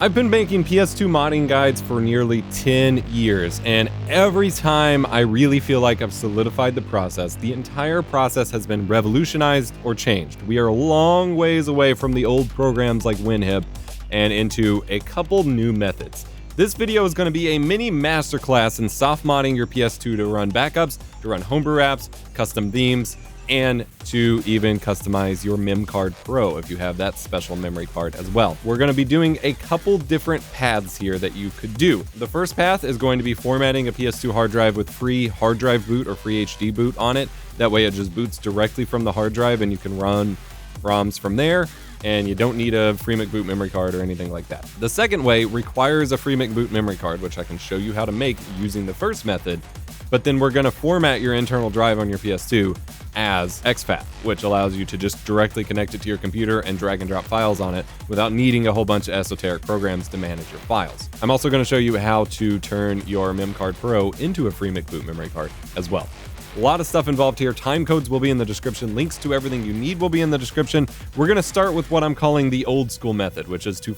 I've been making PS2 modding guides for nearly 10 years, and every time I really feel like I've solidified the process, the entire process has been revolutionized or changed. We are a long ways away from the old programs like WinHip and into a couple new methods. This video is going to be a mini masterclass in soft modding your PS2 to run backups, to run homebrew apps, custom themes, and to even customize your MemCardPro if you have that special memory card as well. We're going to be doing a couple different paths here that you could do. The first path is going to be formatting a PS2 hard drive with free hard drive boot or free HD boot on it. That way it just boots directly from the hard drive and you can run ROMs from there, and you don't need a free McBoot memory card or anything like that. The second way requires a free McBoot memory card, which I can show you how to make using the first method, but then we're going to format your internal drive on your PS2 as exFAT, which allows you to just directly connect it to your computer and drag and drop files on it without needing a whole bunch of esoteric programs to manage your files. I'm also going to show you how to turn your MemCardPro into a free McBoot memory card as well. A lot of stuff involved here. Time codes will be in the description. Links to everything you need will be in the description. We're going to start with what I'm calling the old school method, which is to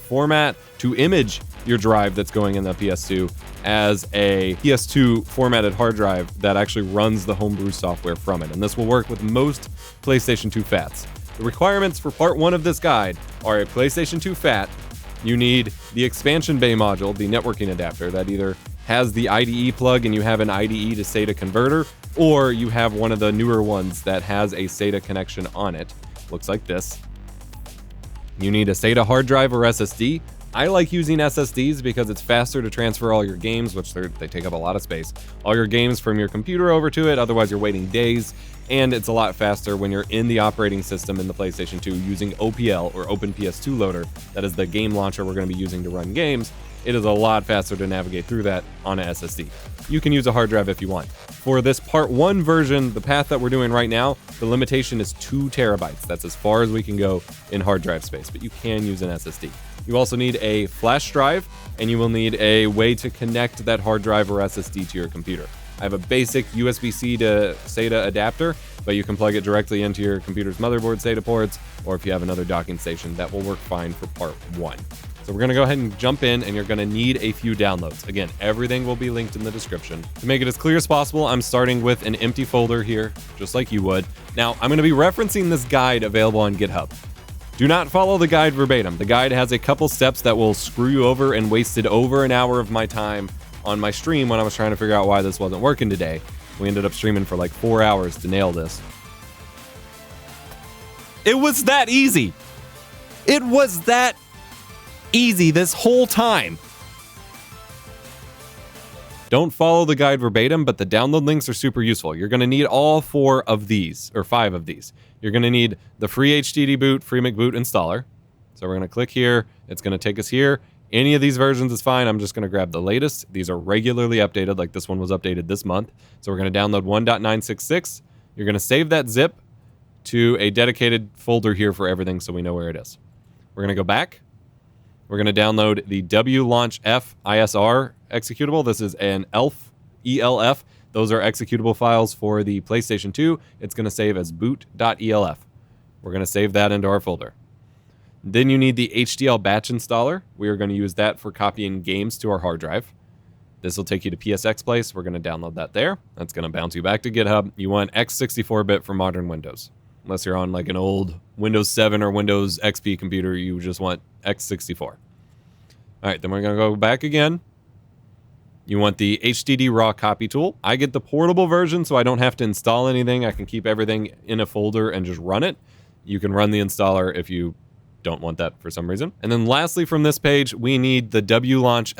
image your drive that's going in the PS2 as a PS2 formatted hard drive that actually runs the homebrew software from it. And this will work with most PlayStation 2 FATs. The requirements for part 1 of this guide are a PlayStation 2 FAT. You need the expansion bay module, the networking adapter that either has the IDE plug and you have an IDE to SATA converter, or you have one of the newer ones that has a SATA connection on it. Looks like this. You need a SATA hard drive or SSD. I like using SSDs because it's faster to transfer all your games, which they take up a lot of space, all your games from your computer over to it, otherwise you're waiting days, and it's a lot faster when you're in the operating system in the PlayStation 2 using OPL or Open PS2 Loader. That is the game launcher we're going to be using to run games. It is a lot faster to navigate through that on an SSD. You can use a hard drive if you want. For this part 1 version, the path that we're doing right now, the limitation is 2 terabytes. That's as far as we can go in hard drive space, but you can use an SSD. You also need a flash drive, and you will need a way to connect that hard drive or SSD to your computer. I have a basic USB-C to SATA adapter, but you can plug it directly into your computer's motherboard SATA ports, or if you have another docking station, that will work fine for part 1. So we're going to go ahead and jump in, and you're going to need a few downloads. Again, everything will be linked in the description. To make it as clear as possible, I'm starting with an empty folder here, just like you would. Now, I'm going to be referencing this guide available on GitHub. Do not follow the guide verbatim. The guide has a couple steps that will screw you over and wasted over an hour of my time on my stream when I was trying to figure out why this wasn't working today. We ended up streaming for like 4 hours to nail this. It was that easy. It was that easy this whole time. Don't follow the guide verbatim, but the download links are super useful. You're going to need all 4 of these, or 5 of these. You're going to need the free HDD boot, free McBoot installer. So we're going to click here. It's going to take us here. Any of these versions is fine. I'm just going to grab the latest. These are regularly updated, like this one was updated this month. So we're going to download 1.966. You're going to save that zip to a dedicated folder here for everything so we know where it is. We're going to go back. We're going to download the wlaunchf ISR executable. This is an ELF. Those are executable files for the PlayStation 2. It's going to save as boot.elf. We're going to save that into our folder. Then you need the HDL batch installer. We are going to use that for copying games to our hard drive. This will take you to PSXPlace. We're going to download that there. That's going to bounce you back to GitHub. You want x64-bit for modern Windows. Unless you're on like an old Windows 7 or Windows XP computer, you just want x64. All right, then we're going to go back again. You want the HDD raw copy tool. I get the portable version, so I don't have to install anything. I can keep everything in a folder and just run it. You can run the installer if you don't want that for some reason. And then lastly from this page, we need the wlaunch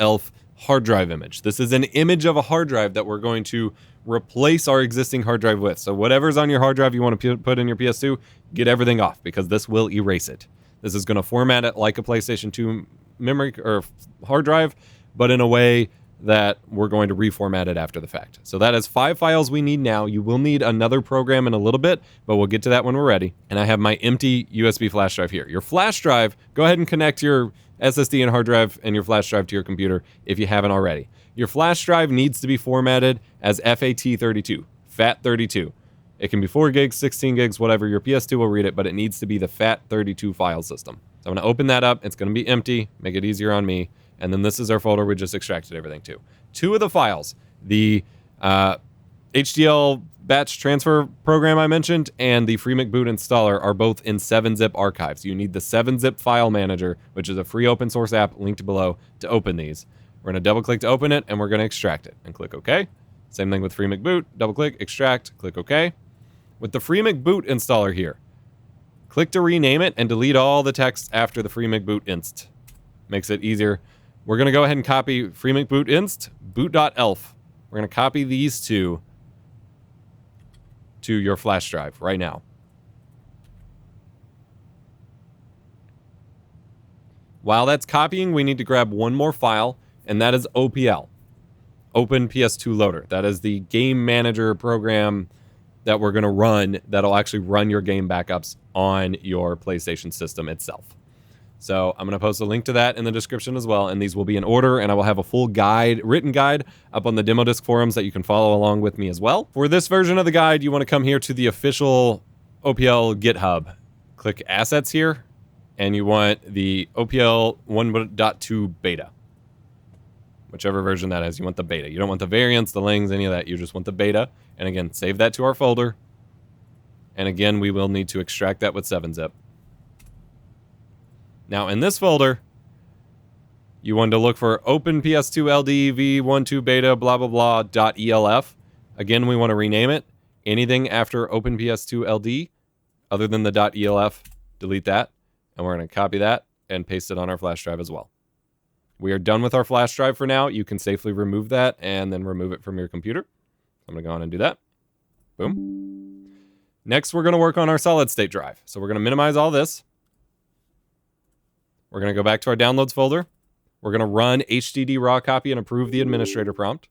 hard drive image. This is an image of a hard drive that we're going to replace our existing hard drive with. So whatever's on your hard drive you want to put in your PS2, get everything off because this will erase it. This is going to format it like a PlayStation 2 memory or hard drive, but in a way that we're going to reformat it after the fact. So that is 5 files we need now. You will need another program in a little bit, but we'll get to that when we're ready. And I have my empty USB flash drive here. Your flash drive, go ahead and connect your SSD and hard drive and your flash drive to your computer if you haven't already. Your flash drive needs to be formatted as FAT32, FAT32. It can be 4 gigs, 16 gigs, whatever. Your PS2 will read it, but it needs to be the FAT32 file system. So I'm going to open that up. It's going to be empty, make it easier on me. And then this is our folder we just extracted everything to. Two of the files, the HDL batch transfer program I mentioned and the FreeMcBoot installer are both in 7-zip archives. You need the 7-zip file manager, which is a free open source app linked below, to open these. We're going to double click to open it, and we're going to extract it and click OK. Same thing with FreeMcBoot. Double click, extract, click OK. With the FreeMcBoot installer here, click to rename it and delete all the text after the FreeMcBoot inst. Makes it easier. We're going to go ahead and copy FreeMcBoot inst, boot.elf. We're going to copy these two to your flash drive right now. While that's copying, we need to grab one more file, and that is OPL, Open PS2 Loader. That is the game manager program that we're going to run that'll actually run your game backups on your PlayStation system itself. So I'm going to post a link to that in the description as well, and these will be in order, and I will have a full guide, written guide, up on the Demo Disc forums that you can follow along with me as well. For this version of the guide, you want to come here to the official OPL GitHub. Click Assets here, and you want the OPL 1.2 beta. Whichever version that is, you want the beta. You don't want the variants, the lings, any of that. You just want the beta. And again, save that to our folder. And again, we will need to extract that with 7-zip. Now, in this folder, you want to look for Open PS2 LD v12 beta blah blah blah .elf. Again, we want to rename it. Anything after Open PS2 LD, other than the .elf, delete that. And we're going to copy that and paste it on our flash drive as well. We are done with our flash drive for now. You can safely remove that and then remove it from your computer. I'm going to go on and do that. Boom. Next, we're going to work on our solid state drive. So we're going to minimize all this. We're going to go back to our downloads folder. We're going to run HDD raw copy and approve the administrator prompt.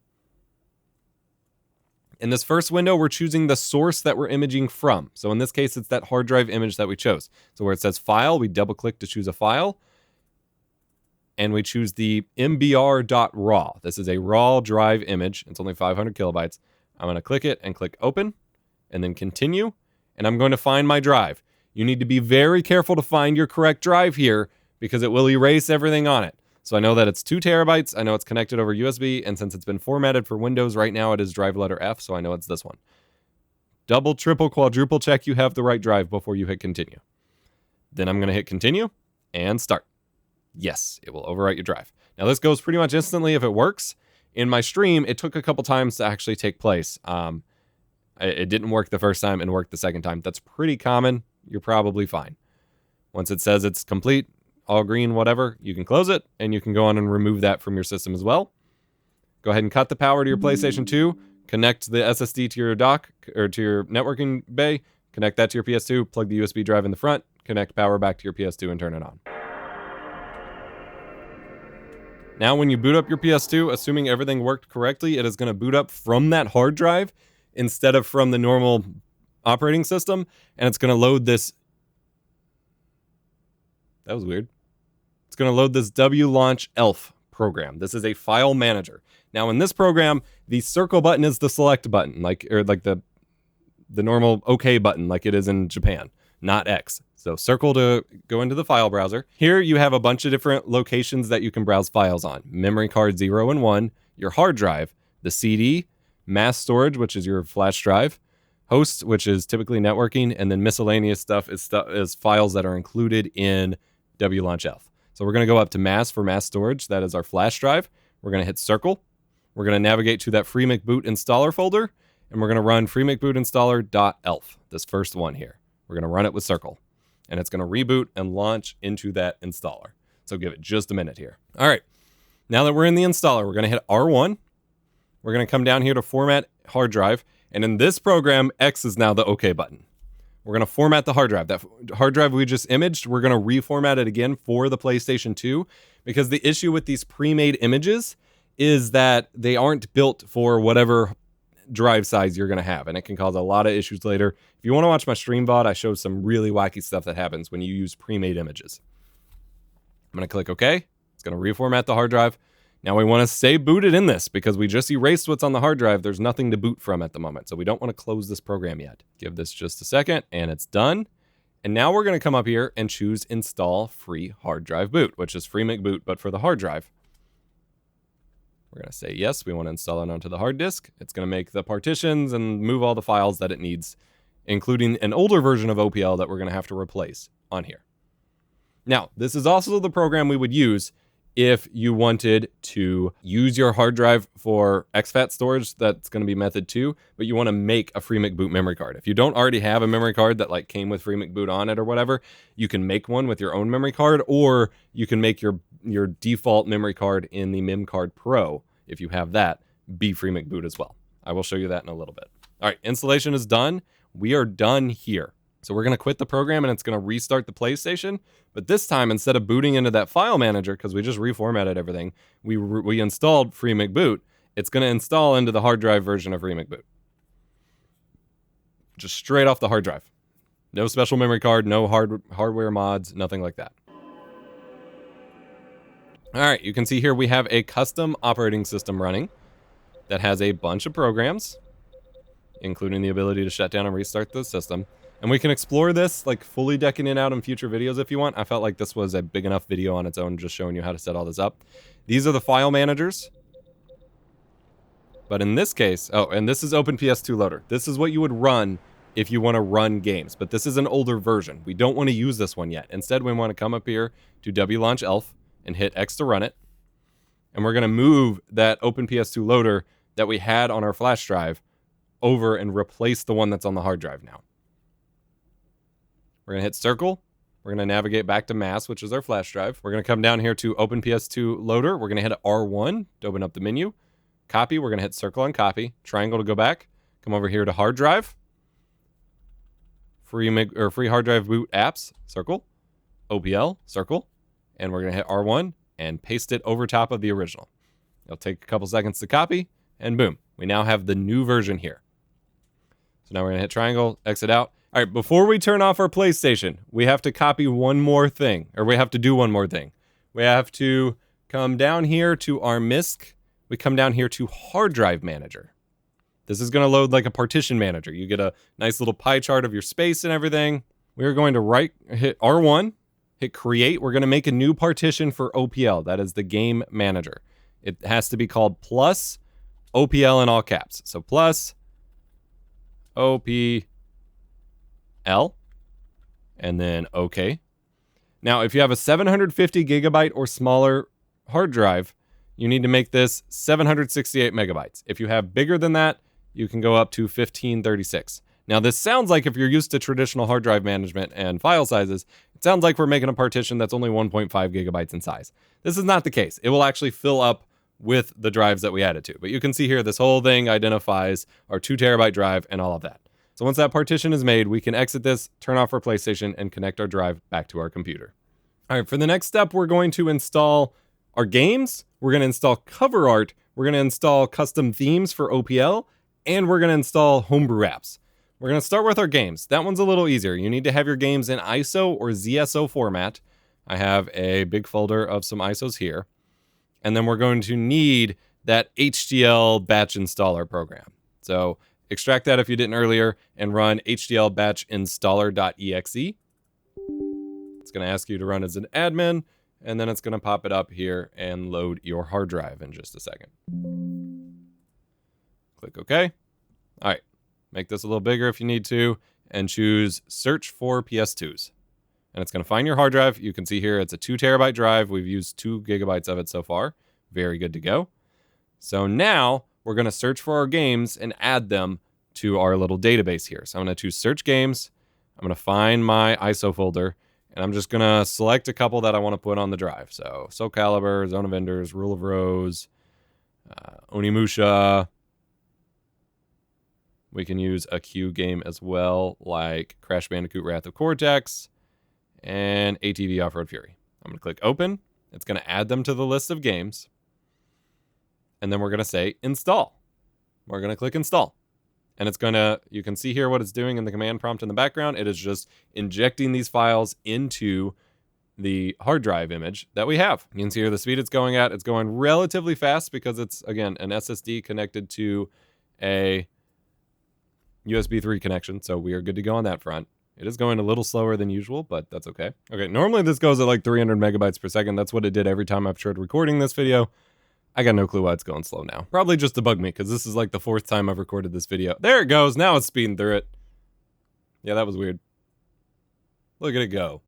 In this first window, we're choosing the source that we're imaging from. So in this case, it's that hard drive image that we chose. So where it says file, we double click to choose a file. And we choose the mbr.raw. This is a raw drive image. It's only 500 kilobytes. I'm going to click it and click open and then continue. And I'm going to find my drive. You need to be very careful to find your correct drive here because it will erase everything on it. So I know that it's 2 terabytes. I know it's connected over USB. And since it's been formatted for Windows right now, it is drive letter F. So I know it's this one. Double, triple, quadruple check you have the right drive before you hit continue. Then I'm going to hit continue and start. Yes, it will overwrite your drive. Now this goes pretty much instantly if it works. In my stream, it took a couple times to actually take place. It didn't work the first time and worked the second time. That's pretty common. You're probably fine. Once it says it's complete, all green, whatever, you can close it and you can go on and remove that from your system as well. Go ahead and cut the power to your PlayStation 2, connect the SSD to your dock or to your networking bay, connect that to your PS2, plug the USB drive in the front, connect power back to your PS2 and turn it on. Now, when you boot up your PS2, assuming everything worked correctly, it is going to boot up from that hard drive instead of from the normal operating system, and it's going to load this. That was weird. It's going to load this wlaunch elf program. This is a file manager. Now, in this program, the circle button is the select button, like the normal OK button, like it is in Japan, not X. So circle to go into the file browser. Here you have a bunch of different locations that you can browse files on. Memory card 0 and 1, your hard drive, the CD, mass storage, which is your flash drive, host, which is typically networking, and then miscellaneous stuff is files that are included in wlaunch elf. So we're going to go up to mass for mass storage. That is our flash drive. We're going to hit circle. We're going to navigate to that FreeMcBoot installer folder, and we're going to run FreeMcBoot installer.elf, this first one here. We're going to run it with circle. And it's going to reboot and launch into that installer. So give it just a minute here. All right. Now that we're in the installer, we're going to hit R1. We're going to come down here to format hard drive. And in this program, X is now the OK button. We're going to format the hard drive. That hard drive we just imaged, we're going to reformat it again for the PlayStation 2. Because the issue with these pre-made images is that they aren't built for whatever drive size you're going to have, and it can cause a lot of issues later. If you want to watch my stream VOD, I show some really wacky stuff that happens when you use pre-made images. I'm going to click OK. It's going to reformat the hard drive. Now we want to stay booted in this because we just erased what's on the hard drive. There's nothing to boot from at the moment, so we don't want to close this program yet. Give this just a second, and it's done. And now we're going to come up here and choose install free hard drive boot, which is FreeMcBoot, but for the hard drive. We're going to say yes, we want to install it onto the hard disk. It's going to make the partitions and move all the files that it needs, including an older version of OPL that we're going to have to replace on here. Now, this is also the program we would use if you wanted to use your hard drive for exFAT storage. That's going to be method 2, but you want to make a FreeMcBoot memory card. If you don't already have a memory card that like came with FreeMcBoot on it or whatever, you can make one with your own memory card, or you can make your default memory card in the MemCardPro, if you have that, be FreeMcBoot as well. I will show you that in a little bit. All right, installation is done. We are done here. So we're going to quit the program and it's going to restart the PlayStation. But this time, instead of booting into that file manager, because we just reformatted everything, we installed FreeMcBoot. It's going to install into the hard drive version of FreeMcBoot. Just straight off the hard drive. No special memory card, no hardware mods, nothing like that. All right, you can see here we have a custom operating system running that has a bunch of programs, including the ability to shut down and restart the system. And we can explore this, like fully decking it out in future videos if you want. I felt like this was a big enough video on its own, just showing you how to set all this up. These are the file managers. But in this case, oh, and this is OpenPS2 Loader. This is what you would run if you want to run games. But this is an older version. We don't want to use this one yet. Instead, we want to come up here to wlaunch elf and hit X to run it. And we're going to move that OpenPS2 Loader that we had on our flash drive over and replace the one that's on the hard drive now. We're going to hit circle. We're going to navigate back to mass, which is our flash drive. We're going to come down here to OpenPS2 Loader. We're going to hit R1 to open up the menu. Copy. We're going to hit circle on copy. Triangle to go back. Come over here to hard drive. Free hard drive boot apps. Circle. OPL. Circle. And we're going to hit R1 and paste it over top of the original. It'll take a couple seconds to copy. And boom. We now have the new version here. So now we're going to hit triangle. Exit out. All right, before we turn off our PlayStation, we have to copy one more thing, or we have to do one more thing. We have to come down here to our MISC. We come down here to Hard Drive Manager. This is going to load like a partition manager. You get a nice little pie chart of your space and everything. We're going to hit R1, hit Create. We're going to make a new partition for OPL. That is the game manager. It has to be called plus OPL in all caps. So plus OPL. And then OK. Now, if you have a 750 gigabyte or smaller hard drive, you need to make this 768 megabytes. If you have bigger than that, you can go up to 1536. Now, this sounds like, if you're used to traditional hard drive management and file sizes, it sounds like we're making a partition that's only 1.5 gigabytes in size. This is not the case. It will actually fill up with the drives that we added to. But you can see here, this whole thing identifies our 2 terabyte drive and all of that. So once that partition is made, we can exit this, turn off our PlayStation, and connect our drive back to our computer. All right, for the next step, we're going to install our games. We're going to install cover art. We're going to install custom themes for OPL, and we're going to install homebrew apps. We're going to start with our games. That one's a little easier. You need to have your games in ISO or ZSO format. I have a big folder of some ISOs here. And then we're going to need that HDL batch installer program. So extract that if you didn't earlier and run HDL batch installer.exe. It's going to ask you to run as an admin, and then it's going to pop it up here and load your hard drive in just a second. Click OK. All right, make this a little bigger if you need to, and choose search for PS2s. And it's going to find your hard drive. You can see here it's a 2 terabyte drive. We've used 2 gigabytes of it so far. Very good to go. So now we're going to search for our games and add them to our little database here. So I'm going to choose search games. I'm going to find my ISO folder, and I'm just going to select a couple that I want to put on the drive. So Soul Calibur, Zone of Enders, Rule of Rose, Onimusha. We can use a Q game as well, like Crash Bandicoot Wrath of Cortex and ATV Off-Road Fury. I'm going to click open. It's going to add them to the list of games. And then we're going to say install. We're going to click install. And it's going to, you can see here what it's doing in the command prompt in the background. It is just injecting these files into the hard drive image that we have. You can see here the speed it's going at. It's going relatively fast because it's, again, an SSD connected to a USB 3 connection. So we are good to go on that front. It is going a little slower than usual, but that's okay. Okay, normally this goes at like 300 megabytes per second. That's what it did every time I've tried recording this video. I got no clue why it's going slow now. Probably just to bug me, because this is like the 4th time I've recorded this video. There it goes. Now it's speeding through it. Yeah, that was weird. Look at it go.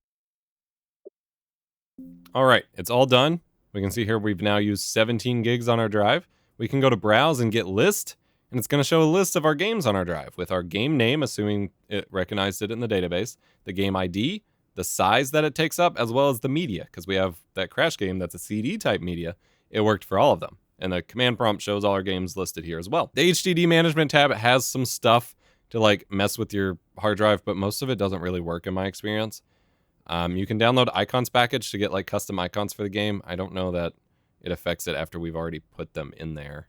All right, it's all done. We can see here we've now used 17 gigs on our drive. We can go to browse and get list, and it's going to show a list of our games on our drive with our game name, assuming it recognized it in the database, the game ID, the size that it takes up, as well as the media, because we have that Crash game that's a CD type media. It worked for all of them. And the command prompt shows all our games listed here as well. The HDD management tab has some stuff to like mess with your hard drive, but most of it doesn't really work in my experience. You can download icons package to get like custom icons for the game. I don't know that it affects it after we've already put them in there.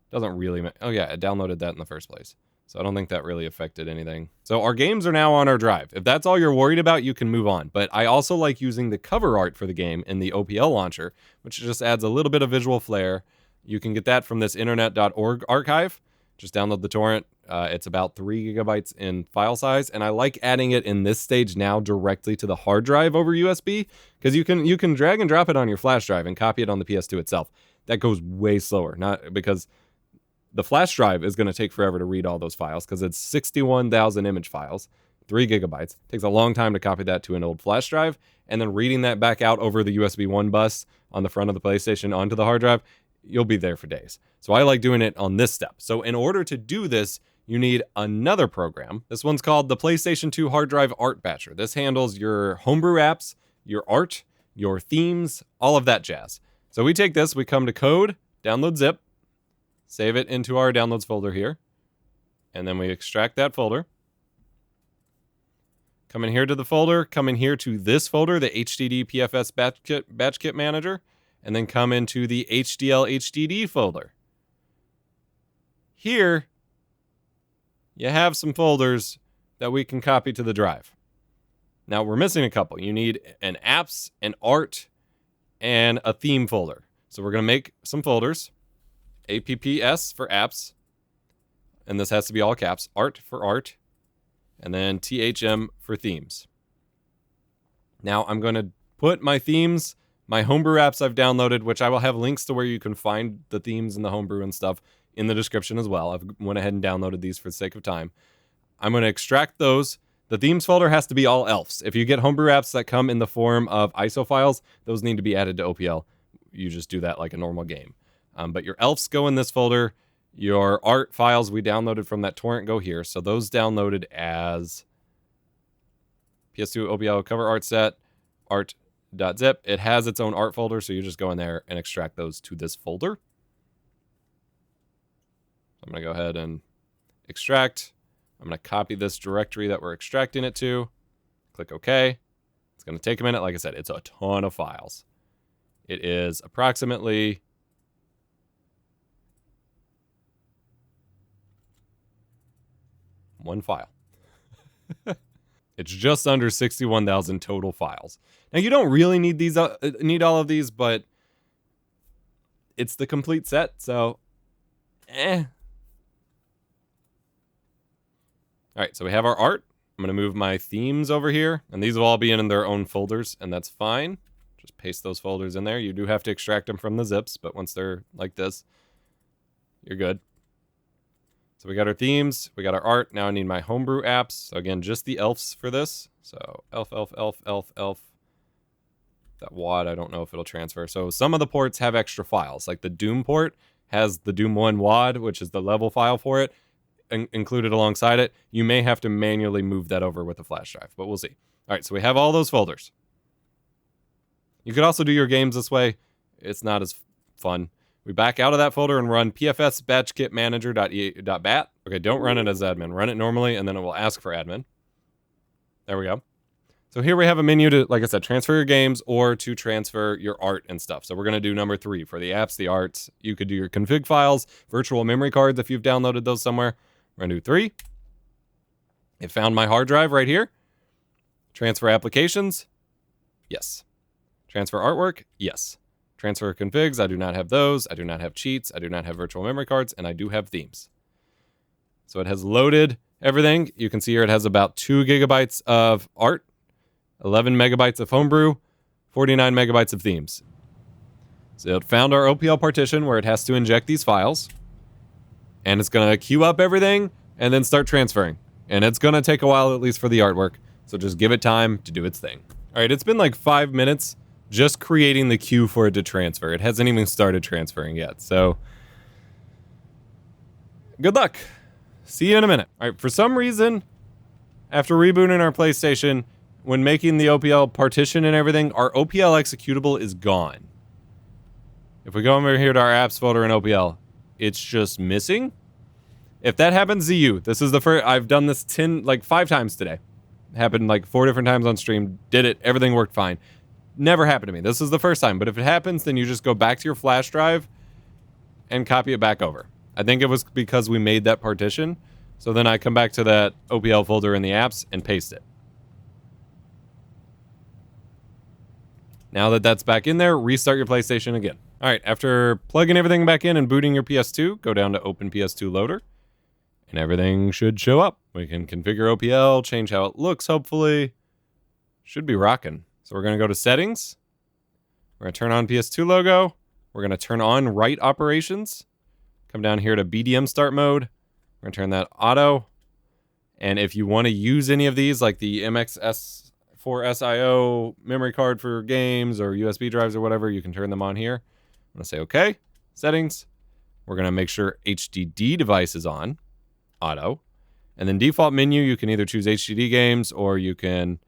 Doesn't really, oh yeah, I downloaded that in the first place. So I don't think that really affected anything. So our games are now on our drive. If that's all you're worried about, you can move on. But I also like using the cover art for the game in the OPL launcher, which just adds a little bit of visual flair. You can get that from this internet.org archive. Just download the torrent. It's about 3 gigabytes in file size, and I like adding it in this stage now directly to the hard drive over USB, because you can drag and drop it on your flash drive and copy it on the PS2 itself. That goes way slower, not because the flash drive is going to take forever to read all those files, because it's 61,000 image files, 3 gigabytes. It takes a long time to copy that to an old flash drive, and then reading that back out over the USB 1 bus on the front of the PlayStation onto the hard drive, you'll be there for days. So I like doing it on this step. So in order to do this, you need another program. This one's called the PlayStation 2 Hard Drive Art Batcher. This handles your homebrew apps, your art, your themes, all of that jazz. So we take this, we come to code, download zip, save it into our downloads folder here, and then we extract that folder. Come in here to the folder, come in here to this folder, the HDD PFS batch kit manager, and then come into the HDL HDD folder. Here, you have some folders that we can copy to the drive. Now, we're missing a couple. You need an apps, an art, and a theme folder. So we're going to make some folders. APPS for apps, and this has to be all caps. Art for art, and then THM for themes. Now, I'm going to put my themes, my homebrew apps I've downloaded, which I will have links to where you can find the themes and the homebrew and stuff in the description as well. I've went ahead and downloaded these for the sake of time. I'm going to extract those. The themes folder has to be all ELFs. If you get homebrew apps that come in the form of ISO files, those need to be added to OPL. You just do that like a normal game. But your ELFs go in this folder. Your art files we downloaded from that torrent go here. So those downloaded as PS2 OPL cover art set, art.zip. It has its own art folder, so you just go in there and extract those to this folder. I'm going to go ahead and extract. I'm going to copy this directory that we're extracting it to. Click OK. It's going to take a minute. Like I said, it's a ton of files. It is approximately 1 file. It's just under 61,000 total files. Now, you don't really need these, need all of these, but it's the complete set, so All right, so we have our art. I'm going to move my themes over here, and these will all be in their own folders, and that's fine. Just paste those folders in there. You do have to extract them from the zips, but once they're like this, you're good. So we got our themes, we got our art. Now I need my homebrew apps. So again, just the ELFs for this. So elf. That WAD, I don't know if it'll transfer. So some of the ports have extra files. Like the Doom port has the Doom 1 WAD, which is the level file for it, included alongside it. You may have to manually move that over with a flash drive, but we'll see. All right, so we have all those folders. You could also do your games this way. It's not as fun. We back out of that folder and run pfs batchkit manager.bat. Okay, don't run it as admin. Run it normally, and then it will ask for admin. There we go. So here we have a menu to, like I said, transfer your games or to transfer your art and stuff. So we're going to do number 3 for the apps, the arts. You could do your config files, virtual memory cards if you've downloaded those somewhere. We're going to do 3. It found my hard drive right here. Transfer applications. Yes. Transfer artwork. Yes. Transfer configs. I do not have those. I do not have cheats. I do not have virtual memory cards. And I do have themes. So it has loaded everything. You can see here it has about 2 gigabytes of art, 11 megabytes of homebrew, 49 megabytes of themes. So it found our OPL partition where it has to inject these files, and it's going to queue up everything and then start transferring. And it's going to take a while, at least for the artwork, so just give it time to do its thing. All right, it's been like 5 minutes just creating the queue for it to transfer. It hasn't even started transferring yet, so good luck. See you in a minute. All right, for some reason, after rebooting our PlayStation, when making the OPL partition and everything, our OPL executable is gone. If we go over here to our apps folder in OPL, it's just missing. If that happens to you, this is the first, I've done this 5 times today. It happened like 4 different times on stream, did it, everything worked fine. Never happened to me. This is the first time, but if it happens, then you just go back to your flash drive and copy it back over. I think it was because we made that partition, so then I come back to that OPL folder in the apps and paste it. Now that that's back in there, restart your PlayStation again. All right, after plugging everything back in and booting your PS2, go down to Open PS2 Loader, and everything should show up. We can configure OPL, change how it looks, hopefully. Should be rocking. So we're going to go to Settings. We're going to turn on PS2 logo. We're going to turn on write operations. Come down here to BDM start mode. We're going to turn that auto. And if you want to use any of these, like the MX4SIO memory card for games or USB drives or whatever, you can turn them on here. I'm going to say OK. Settings. We're going to make sure HDD device is on. Auto. And then default menu, you can either choose HDD games or you can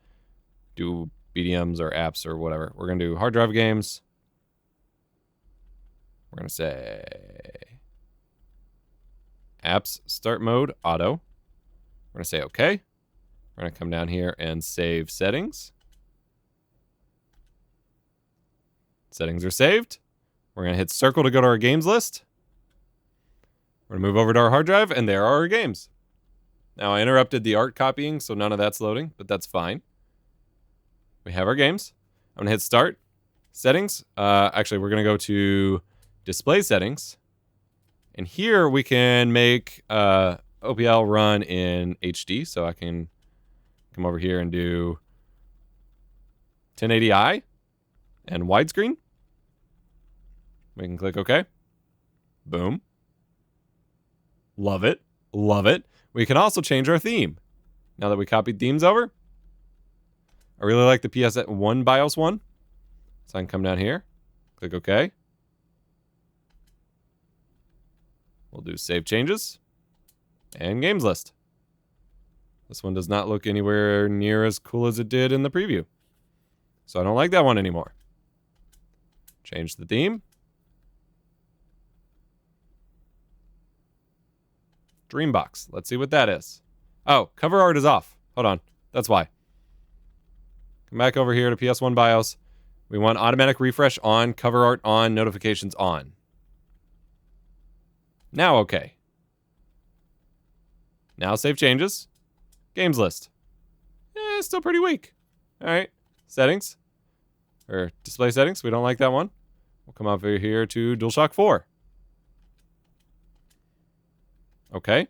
do BDMs or apps or whatever. We're going to do hard drive games. We're going to say apps start mode auto. We're going to say OK. We're going to come down here and save settings. Settings are saved. We're going to hit circle to go to our games list. We're going to move over to our hard drive, and there are our games. Now, I interrupted the art copying, so none of that's loading, but that's fine. We have our games. I'm going to hit start. Settings. Actually, we're going to go to display settings. And here we can make OPL run in HD. So I can come over here and do 1080i and widescreen. We can click OK. Boom. Love it. Love it. We can also change our theme. Now that we copied themes over. I really like the PS1 BIOS one. So I can come down here. Click OK. We'll do save changes. And games list. This one does not look anywhere near as cool as it did in the preview. So I don't like that one anymore. Change the theme. Dreambox. Let's see what that is. Oh, cover art is off. Hold on. That's why. Come back over here to PS1 BIOS. We want automatic refresh on, cover art on, notifications on. Now okay. Now save changes. Games list. Still pretty weak. All right. Settings. Or display settings. We don't like that one. We'll come over here to DualShock 4. Okay.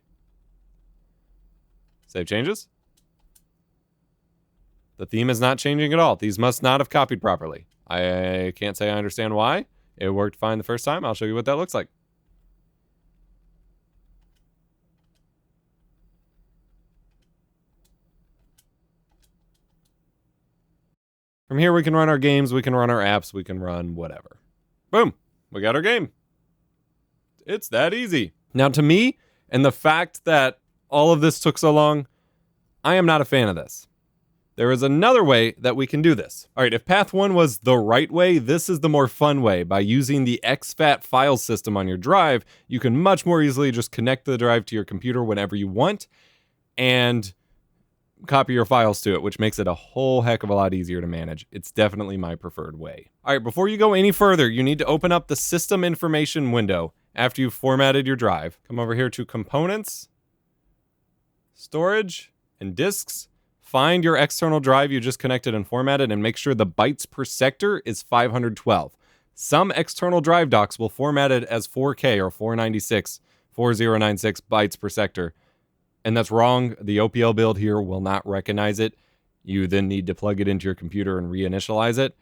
Save changes. The theme is not changing at all. These must not have copied properly. I can't say I understand why. It worked fine the first time. I'll show you what that looks like. From here, we can run our games, we can run our apps, we can run whatever. Boom. We got our game. It's that easy. Now, to me, and the fact that all of this took so long, I am not a fan of this. There is another way that we can do this. All right, if path 1 was the right way, this is the more fun way. By using the exFAT file system on your drive, you can much more easily just connect the drive to your computer whenever you want and copy your files to it, which makes it a whole heck of a lot easier to manage. It's definitely my preferred way. All right, before you go any further, you need to open up the system information window after you've formatted your drive. Come over here to components, storage, and disks. Find your external drive you just connected and formatted and make sure the bytes per sector is 512. Some external drive docks will format it as 4K or 496, 4096 bytes per sector. And that's wrong. The OPL build here will not recognize it. You then need to plug it into your computer and reinitialize it.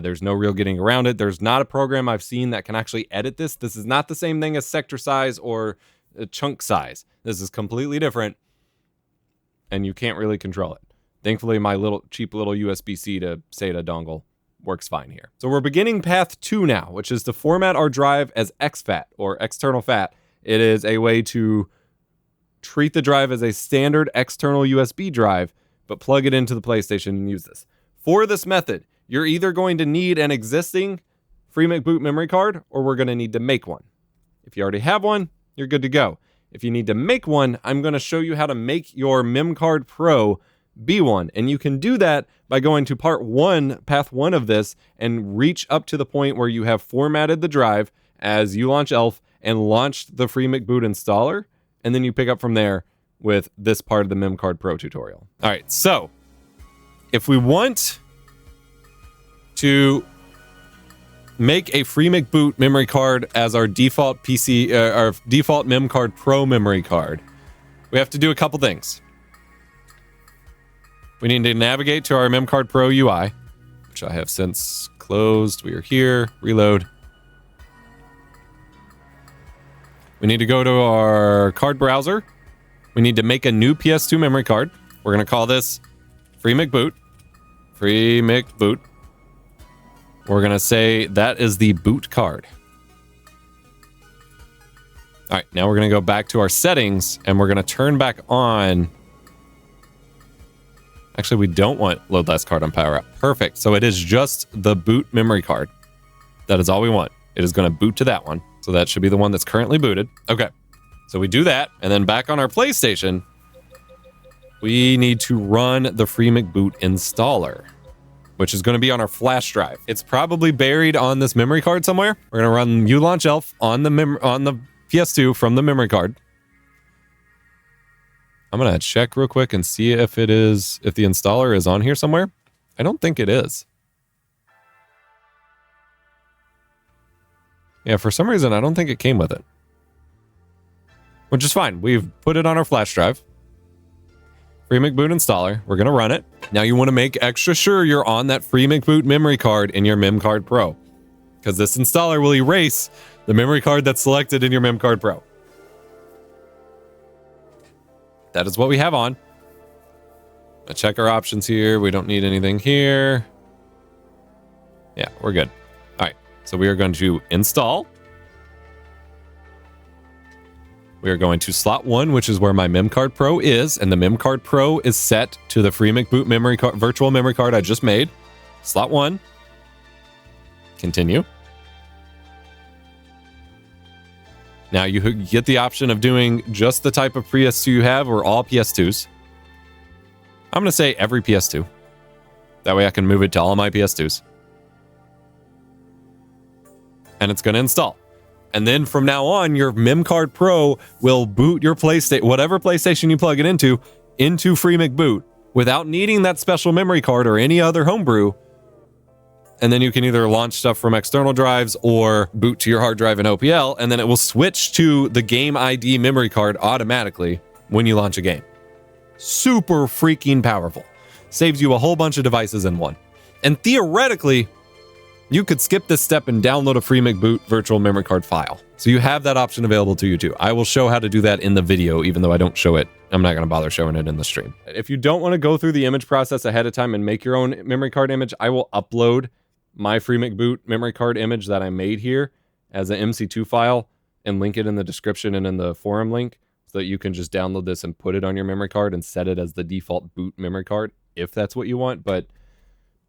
There's no real getting around it. There's not a program I've seen that can actually edit this. This is not the same thing as sector size or chunk size. This is completely different, and you can't really control it. Thankfully, my cheap little USB-C to SATA dongle works fine here. So we're beginning path 2 now, which is to format our drive as exFAT, or external FAT. It is a way to treat the drive as a standard external USB drive, but plug it into the PlayStation and use this. For this method, you're either going to need an existing FreeMcBoot memory card, or we're going to need to make one. If you already have one, you're good to go. If you need to make one, I'm going to show you how to make your MemCardPro be one. And you can do that by going to path 1 of this, and reach up to the point where you have formatted the drive as uLaunch and launched the FreeMcBoot installer. And then you pick up from there with this part of the MemCardPro tutorial. All right, so if we want to make a FreeMcBoot memory card as our default our default MemCardPro memory card, we have to do a couple things. We need to navigate to our MemCardPro UI, which I have since closed. We are here. Reload. We need to go to our card browser. We need to make a new PS2 memory card. We're going to call this FreeMcBoot. FreeMcBoot. We're going to say that is the boot card. All right, now we're going to go back to our settings, and we're going to turn back on. Actually, we don't want load last card on power up. Perfect. So it is just the boot memory card. That is all we want. It is going to boot to that one. So that should be the one that's currently booted. Okay. So we do that, and then back on our PlayStation, we need to run the FreeMcBoot installer, which is going to be on our flash drive. It's probably buried on this memory card somewhere. We're going to run uLaunch on the PS2 from the memory card. I'm going to check real quick and see if the installer is on here somewhere. I don't think it is. Yeah, for some reason, I don't think it came with it. Which is fine. We've put it on our flash drive. FreeMcBoot installer. We're going to run it. Now you want to make extra sure you're on that FreeMcBoot memory card in your MemCardPro, because this installer will erase the memory card that's selected in your MemCardPro. That is what we have on. I'll check our options here. We don't need anything here. Yeah, we're good. All right, so we are going to install. We are going to slot 1, which is where my MemCardPro is, and the MemCardPro is set to the FreeMcBoot memory card, virtual memory card I just made. Slot 1. Continue. Now you get the option of doing just the type of PS2 you have, or all PS2s. I'm going to say every PS2. That way I can move it to all my PS2s. And it's going to install. And then from now on, your MemCardPro will boot your PlayStation, whatever PlayStation you plug it into FreeMcBoot without needing that special memory card or any other homebrew. And then you can either launch stuff from external drives or boot to your hard drive in OPL, and then it will switch to the game ID memory card automatically when you launch a game. Super freaking powerful. Saves you a whole bunch of devices in one. And theoretically, you could skip this step and download a FreeMcBoot virtual memory card file. So you have that option available to you too. I will show how to do that in the video, even though I don't show it. I'm not going to bother showing it in the stream. If you don't want to go through the image process ahead of time and make your own memory card image, I will upload my FreeMcBoot memory card image that I made here as an MC2 file and link it in the description and in the forum link, so that you can just download this and put it on your memory card and set it as the default boot memory card if that's what you want. But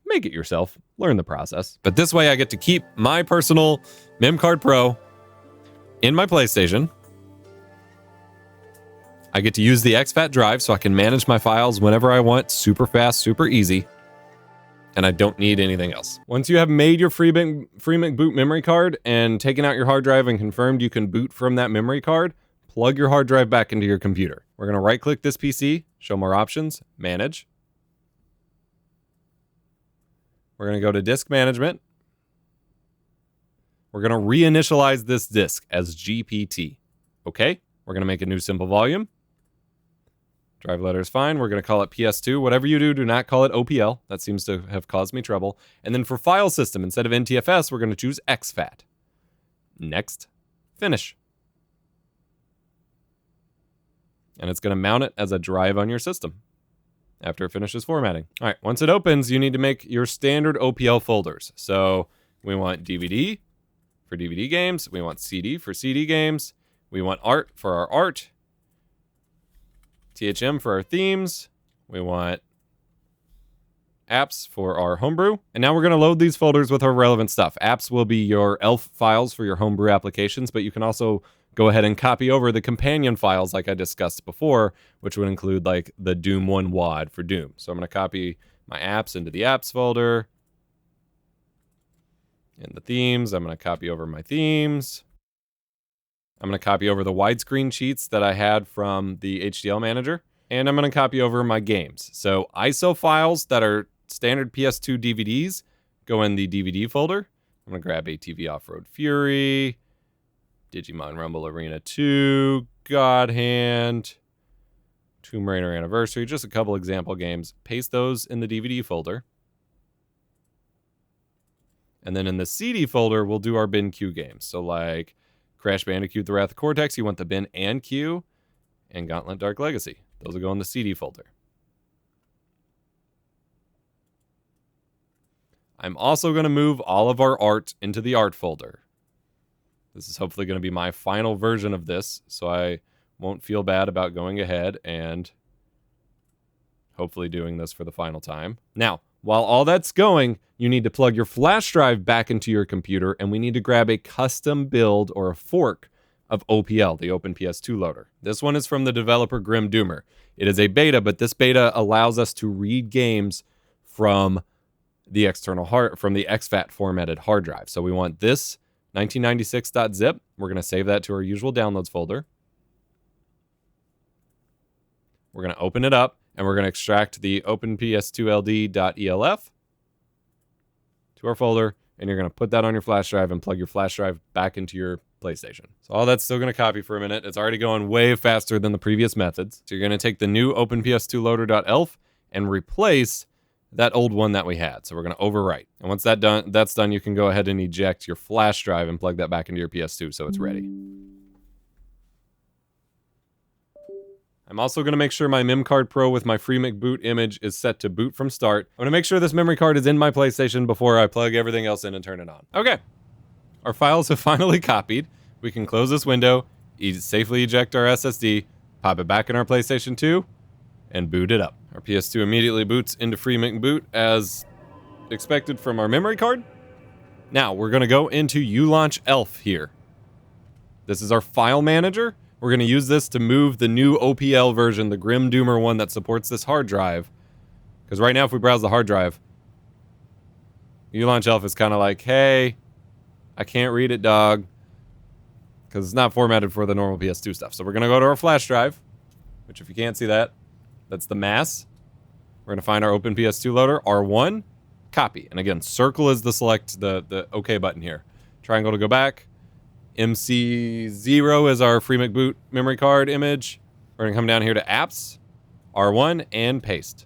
make it yourself. Learn the process. But this way I get to keep my personal MemCardPro in my PlayStation. I get to use the exFAT drive so I can manage my files whenever I want. Super fast, super easy. And I don't need anything else. Once you have made your FreeMcBoot memory card and taken out your hard drive and confirmed you can boot from that memory card, plug your hard drive back into your computer. We're going to right-click this PC, show more options, manage. We're going to go to disk management. We're going to reinitialize this disk as GPT. Okay? We're going to make a new simple volume. Drive letter is fine. We're going to call it PS2. Whatever you do, do not call it OPL. That seems to have caused me trouble. And then for file system, instead of NTFS, we're going to choose exFAT. Next. Finish. And it's going to mount it as a drive on your system after it finishes formatting. All right, once it opens, you need to make your standard OPL folders. So we want DVD for DVD games. We want CD for CD games. We want art for our art. THM for our themes. We want apps for our homebrew. And now we're going to load these folders with our relevant stuff. Apps will be your ELF files for your homebrew applications, but you can also go ahead and copy over the companion files like I discussed before, which would include like the Doom 1 WAD for Doom. So I'm going to copy my apps into the apps folder. In the themes, I'm going to copy over my themes. I'm going to copy over the widescreen sheets that I had from the HDL manager. And I'm going to copy over my games. So ISO files that are standard PS2 DVDs go in the DVD folder. I'm going to grab ATV Off-Road Fury, Digimon Rumble Arena 2, God Hand, Tomb Raider Anniversary, just a couple example games. Paste those in the DVD folder. And then in the CD folder, we'll do our bin Q games. So like Crash Bandicoot, The Wrath of Cortex, you want the bin and Q, and Gauntlet Dark Legacy. Those will go in the CD folder. I'm also going to move all of our art into the art folder. This is hopefully going to be my final version of this, so I won't feel bad about going ahead and hopefully doing this for the final time. Now, while all that's going, you need to plug your flash drive back into your computer, and we need to grab a custom build or a fork of OPL, the Open PS2 loader. This one is from the developer GrimDoomer. It is a beta, but this beta allows us to read games from the exFAT formatted hard drive. So we want this 1996.zip. We're going to save that to our usual downloads folder. We're going to open it up, and we're going to extract the OpenPS2LD.elf to our folder, and you're going to put that on your flash drive and plug your flash drive back into your PlayStation. So all that's still going to copy for a minute. It's already going way faster than the previous methods. So you're going to take the new OpenPS2Loader.elf and replace that old one that we had. So we're going to overwrite. And once that's done, you can go ahead and eject your flash drive and plug that back into your PS2 so it's ready. I'm also going to make sure my MemCardPro with my free McBoot image is set to boot from start. I'm going to make sure this memory card is in my PlayStation before I plug everything else in and turn it on. Okay. Our files have finally copied. We can close this window, safely eject our SSD, pop it back in our PlayStation 2, and boot it up. Our PS2 immediately boots into free McBoot as expected from our memory card. Now, we're going to go into uLaunch ELF here. This is our file manager. We're going to use this to move the new OPL version, the GrimDoomer one that supports this hard drive. Because right now, if we browse the hard drive, uLaunch ELF is kind of like, hey, I can't read it, dog. Because it's not formatted for the normal PS2 stuff. So we're going to go to our flash drive, which if you can't see that, that's the mass. We're going to find our Open PS2 loader, R1, copy. And again, circle is the OK button here. Triangle to go back. MC0 is our free McBoot memory card image. We're going to come down here to apps, R1, and paste.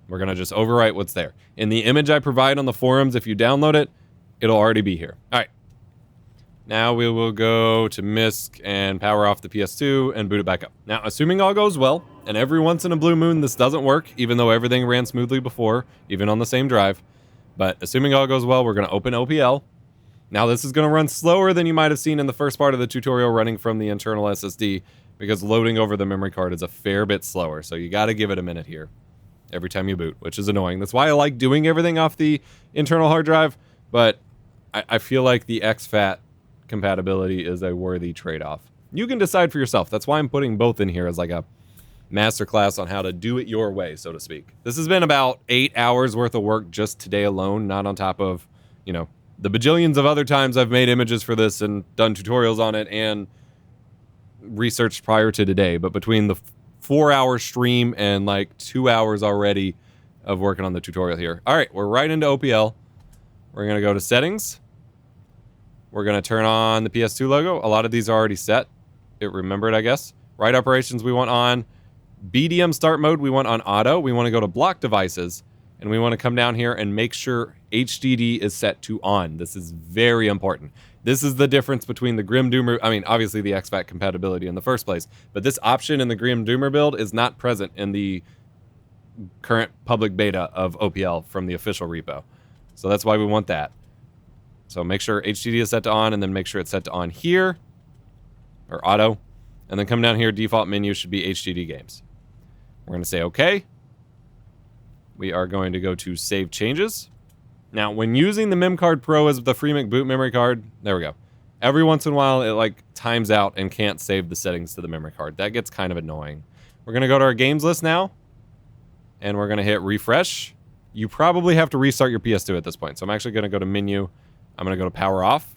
We're going to just overwrite what's there. In the image I provide on the forums, if you download it, it'll already be here. All right. Now we will go to MISC and power off the PS2 and boot it back up. Now, assuming all goes well, and every once in a blue moon this doesn't work, even though everything ran smoothly before, even on the same drive, but assuming all goes well, we're going to open OPL. Now, this is going to run slower than you might have seen in the first part of the tutorial running from the internal SSD, because loading over the memory card is a fair bit slower, so you got to give it a minute here every time you boot, which is annoying. That's why I like doing everything off the internal hard drive, but I feel like the exFAT compatibility is a worthy trade-off. You can decide for yourself. That's why I'm putting both in here as like a masterclass on how to do it your way, so to speak. This has been about 8 hours worth of work just today alone, not on top of, you know, the bajillions of other times I've made images for this and done tutorials on it and researched prior to today. But between the 4-hour stream and like 2 hours already of working on the tutorial here. All right, we're right into OPL. We're going to go to settings. We're going to turn on the PS2 logo. A lot of these are already set. It remembered, I guess. Write operations we want on. BDM start mode we want on auto. We want to go to block devices, and we want to come down here and make sure HDD is set to on. This is very important. This is the difference between the GrimDoomer, I mean, obviously the exFAT compatibility in the first place, but this option in the GrimDoomer build is not present in the current public beta of OPL from the official repo. So that's why we want that. So make sure HDD is set to on, and then make sure it's set to on here, or auto, and then come down here, default menu should be HDD games. We're going to say OK. We are going to go to Save Changes. Now, when using the MemCardPro as the FreeMic boot memory card, there we go. Every once in a while, it like times out and can't save the settings to the memory card. That gets kind of annoying. We're going to go to our games list now, and we're going to hit refresh. You probably have to restart your PS2 at this point. So I'm actually going to go to menu. I'm going to go to power off.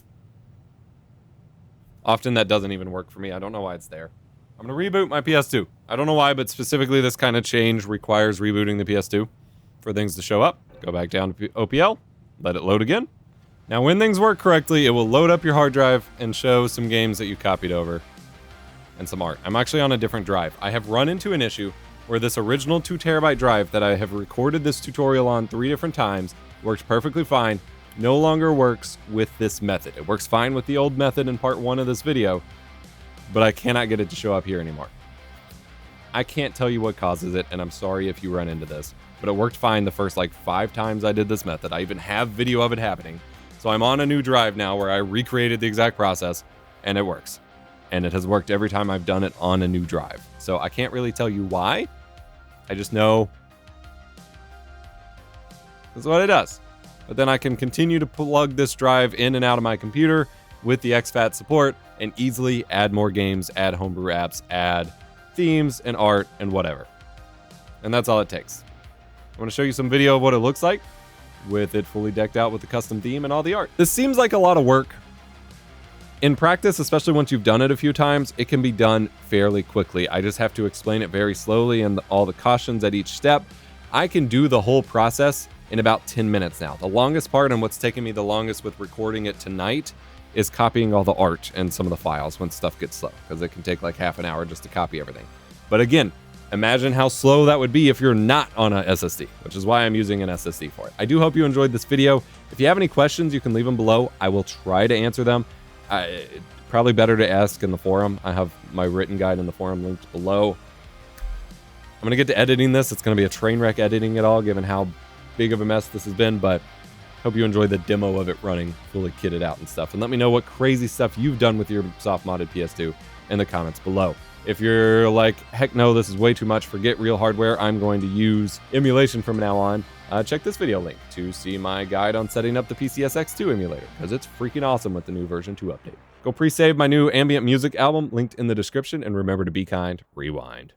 Often that doesn't even work for me. I don't know why it's there. I'm going to reboot my PS2. I don't know why, but specifically this kind of change requires rebooting the PS2 for things to show up. Go back down to OPL, let it load again. Now when things work correctly, it will load up your hard drive and show some games that you copied over and some art. I'm actually on a different drive. I have run into an issue where this original 2 terabyte drive that I have recorded this tutorial on 3 different times, worked perfectly fine, no longer works with this method. It works fine with the old method in part 1 of this video, but I cannot get it to show up here anymore. I can't tell you what causes it, and I'm sorry if you run into this, but it worked fine the first like 5 times I did this method. I even have video of it happening. So I'm on a new drive now where I recreated the exact process, and it works. And it has worked every time I've done it on a new drive. So I can't really tell you why. I just know that's what it does. But then I can continue to plug this drive in and out of my computer with the exFAT support and easily add more games, add homebrew apps, add themes and art and whatever. And that's all it takes. I'm going to show you some video of what it looks like with it fully decked out with the custom theme and all the art. This seems like a lot of work. In practice, especially once you've done it a few times, it can be done fairly quickly. I just have to explain it very slowly and all the cautions at each step. I can do the whole process in about 10 minutes now. The longest part, and what's taken me the longest with recording it tonight, is copying all the art and some of the files when stuff gets slow, because it can take like half an hour just to copy everything. But again, imagine how slow that would be if you're not on a SSD, which is why I'm using an SSD for it. I do hope you enjoyed this video. If you have any questions, you can leave them below. I will try to answer them. Probably better to ask in the forum. I have my written guide in the forum linked below. I'm going to get to editing this. It's going to be a train wreck editing it all, given how big of a mess this has been, but hope you enjoyed the demo of it running fully kitted out and stuff. And let me know what crazy stuff you've done with your soft-modded PS2 in the comments below. If you're like, heck no, this is way too much, forget real hardware, I'm going to use emulation from now on, check this video link to see my guide on setting up the PCSX2 emulator, because it's freaking awesome with the new version 2 update. Go pre-save my new ambient music album linked in the description, and remember to be kind, rewind.